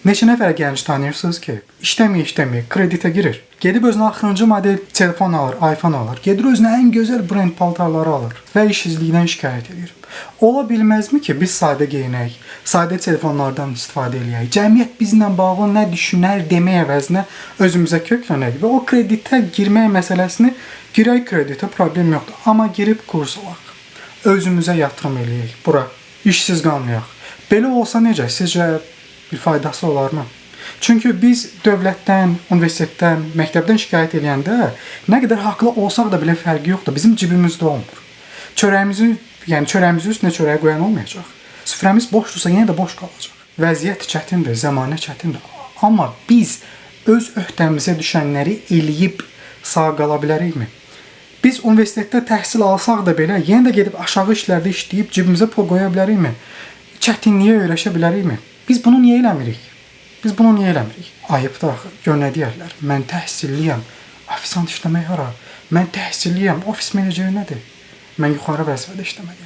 Neçə nəfər gənc tanıyırsınız ki, işləmir, kreditə girir. Gedib özünə axırıncı model telefon alır, iPhone alır. Gedir özünə ən gözəl brend paltarları alır və işsizlikdən şikayət edir. Ola bilməzmi ki, biz sadə geyinək, sadə telefonlardan istifadə eləyək, cəmiyyət bizlə bağlı nə düşünər demək əvəzinə özümüzə köklənək və o kreditə girmək məsələsini girək kreditə problem yoxdur. Amma girib kurs alaq, özümüzə yatırım eləyək, bura, işsiz qalmayaq. Belə olsa necə? Sizcə bir faydası olarmı? Çünki biz dövlətdən, universitetdən, məktəbdən şikayət edəndə nə qədər haqlı olsaq da belə fərqi yoxdur. Bizim cibimizdə olmur. Çörəyimizi üstünə çörək qoyan olmayacaq. Süfrəmiz boşdursa yenə də boş qalacaq. Vəziyyət çətindir, zəmanə çətindir. Amma biz öz öhdəmizə düşənləri eləyib sağ qala bilərikmi? Biz universitetdə təhsil alsaq da belə yenə də gedib aşağı işlərdə işləyib cibimizə pul qoya bilərikmi? Çətinliyə öyrəşə bilərikmi? Biz bunu niyə eləmirik? Ayıbdır axı. Gör nə deyərlər? Mən təhsilliyəm. Ofisant işləmək hara? Mən təhsilliyəm. Ofis meneceri nədir? Mən yuxarı vəzifədə işləməliyəm.